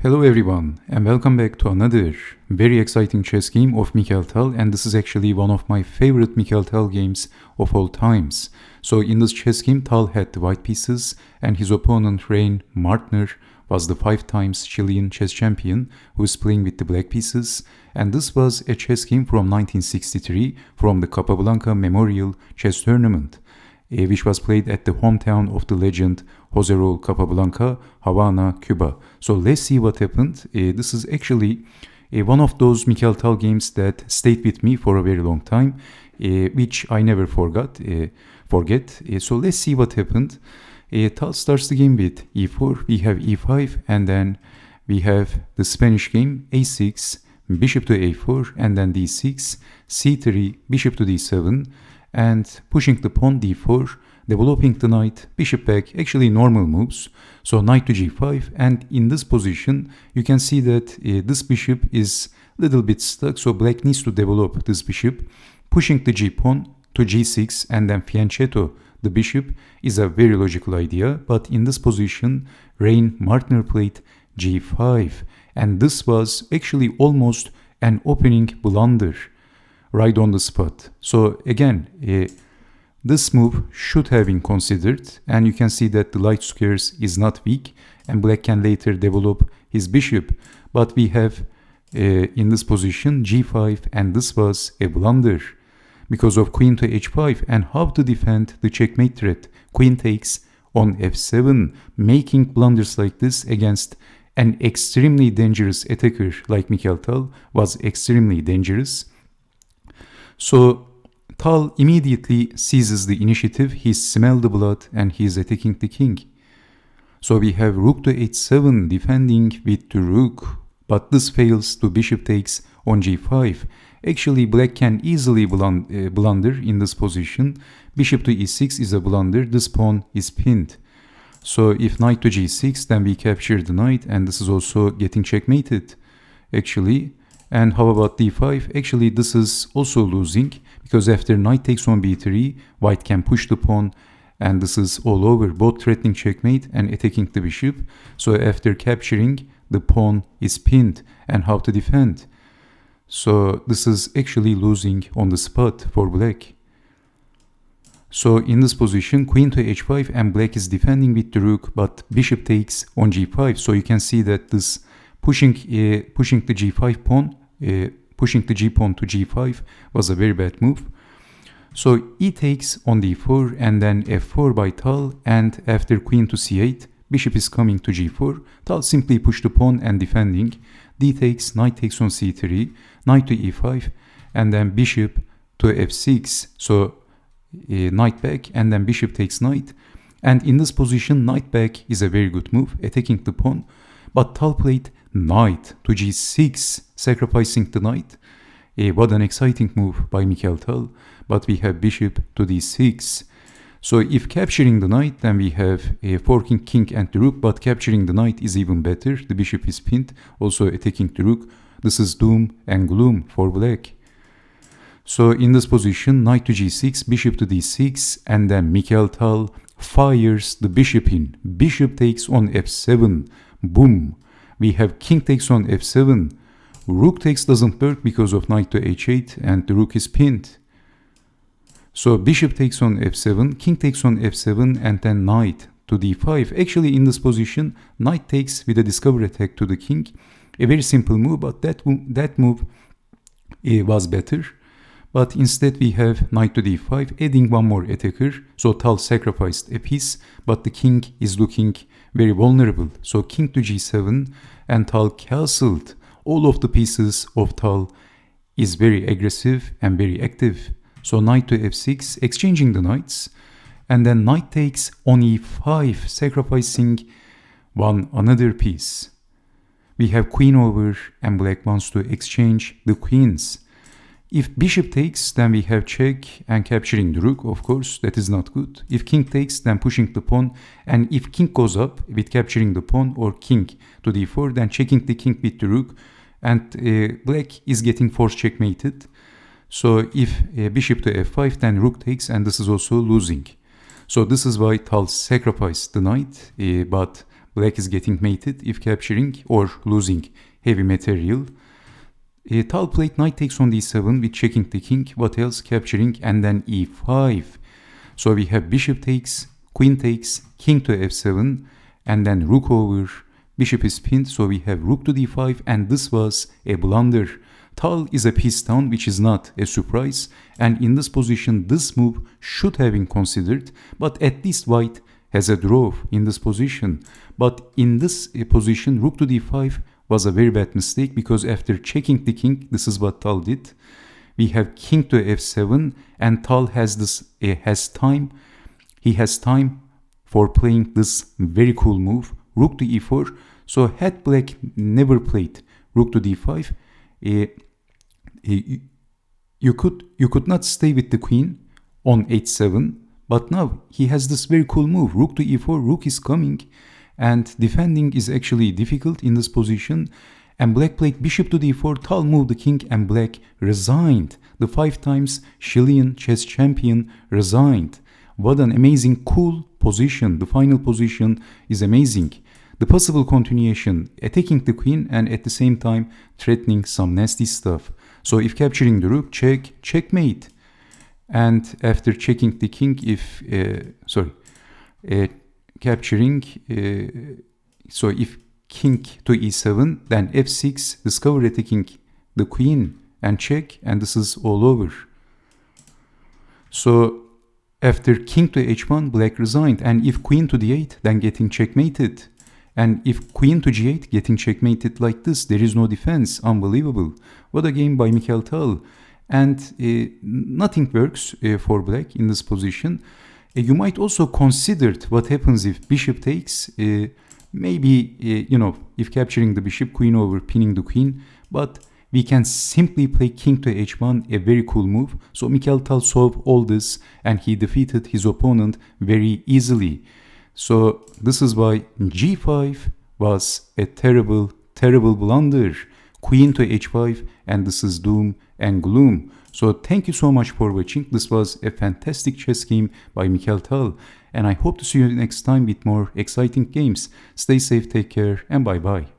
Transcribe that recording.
Hello everyone, and welcome back to another very exciting chess game of Mikhail Tal, and this is actually one of my favorite Mikhail Tal games of all times. So in this chess game, Tal had the white pieces, and his opponent Rene Martner was the 5 times Chilean chess champion who is playing with the black pieces, and this was a chess game from 1963 from the Capablanca Memorial Chess Tournament, which was played at the hometown of the legend Jose Raul Capablanca, Havana, Cuba. So let's see what happened. This is actually one of those Mikhail Tal games that stayed with me for a very long time, which I never forget. So let's see what happened. Tal starts the game with e4, we have e5, and then we have the Spanish game a6, bishop to a4, and then d6, c3, bishop to d7, and pushing the pawn d4, developing the knight, bishop back, actually normal moves. So knight to g5, and in this position you can see that this bishop is a little bit stuck, so black needs to develop this bishop. Pushing the g-pawn to g6 and then fianchetto the bishop is a very logical idea, but in this position Rene Martner played g5, and this was actually almost an opening blunder right on the spot. So again, this move should have been considered, and you can see that the light squares is not weak and black can later develop his bishop, but we have in this position g5, and this was a blunder because of queen to h5. And how to defend the checkmate threat? Queen takes on f7. Making blunders like this against an extremely dangerous attacker like Mikhail Tal was extremely dangerous. So Tal immediately seizes the initiative, he smells the blood, and he is attacking the king. So we have rook to h7 defending with the rook, but this fails to bishop takes on g5. Actually, black can easily blunder in this position. Bishop to e6 is a blunder, this pawn is pinned. So if knight to g6, then we capture the knight, and this is also getting checkmated actually. And how about d5? Actually, this is also losing because after knight takes on b3, white can push the pawn, and this is all over, both threatening checkmate and attacking the bishop. So after capturing, the pawn is pinned, and how to defend? So this is actually losing on the spot for black. So in this position, queen to h5, and black is defending with the rook, but bishop takes on g5. So you can see that this pushing the g5 pawn, pushing the g pawn to g5 was a very bad move. So e takes on d4, and then f4 by Tal, and after queen to c8, bishop is coming to g4. Tal simply pushed the pawn and defending. D takes, knight takes on c3, knight to e5, and then bishop to f6. So knight back, and then bishop takes knight. And in this position, knight back is a very good move, attacking the pawn. But Tal played knight to g6, sacrificing the knight. What an exciting move by Mikhail Tal. But we have bishop to d6. So if capturing the knight, then we have forking king and the rook, but capturing the knight is even better. The bishop is pinned, also attacking the rook. This is doom and gloom for black. So in this position, knight to g6, bishop to d6, and then Mikhail Tal fires the bishop in. Bishop takes on f7. Boom. We have king takes on f7. Rook takes doesn't work because of knight to h8, and the rook is pinned. So bishop takes on f7, king takes on f7, and then knight to d5. Actually, in this position, knight takes with a discovery attack to the king. A very simple move, but that move was better. But instead we have knight to d5, adding one more attacker. So Tal sacrificed a piece, but the king is looking very vulnerable. So king to g7, and Tal castled. All of the pieces of Tal is very aggressive and very active. So knight to f6, exchanging the knights, and then knight takes on e5, sacrificing another piece. We have queen over, and black wants to exchange the queens. If bishop takes, then we have check and capturing the rook, of course, that is not good. If king takes, then pushing the pawn, and if king goes up with capturing the pawn or king to d4, then checking the king with the rook, and black is getting force checkmated. So if bishop to f5, then rook takes, and this is also losing. So this is why Tal sacrificed the knight, but Black is getting mated if capturing or losing heavy material. Tal played knight takes on d7 with checking the king. What else? Capturing and then e5. So we have bishop takes, queen takes, king to f7, and then rook over. Bishop is pinned, so we have rook to d5, and this was a blunder. Tal is a piece down, which is not a surprise, and in this position, this move should have been considered, but at least white has a draw in this position. But in this position, rook to d5 was a very bad mistake, because after checking the king, this is what Tal did. We have king to f7, and Tal has time. He has time for playing this very cool move, rook to e4. So had black never played rook to d5, you could not stay with the queen on h7. But now he has this very cool move, rook to e4. Rook is coming, and defending is actually difficult in this position. And black played bishop to d4, Tal moved the king, and black resigned. The 5 times Chilean chess champion resigned. What an amazing, cool position. The final position is amazing. The possible continuation, attacking the queen and at the same time threatening some nasty stuff. So if capturing the rook, checkmate. And after checking the king, capturing, so if king to e7, then f6, discover attacking the queen and check, and this is all over. So after king to h1, black resigned, and if queen to d8, then getting checkmated. And if queen to g8, getting checkmated like this, there is no defense. Unbelievable. What a game by Mikhail Tal. And nothing works for black in this position. You might also consider what happens if bishop takes. Maybe, if capturing the bishop, queen over, pinning the queen. But we can simply play king to h1, a very cool move. So Mikhail Tal solved all this, and he defeated his opponent very easily. So this is why g5 was a terrible, terrible blunder. Queen to h5, and this is doom and gloom. So thank you so much for watching. This was a fantastic chess game by Mikhail Tal, and I hope to see you next time with more exciting games. Stay safe, take care, and bye bye.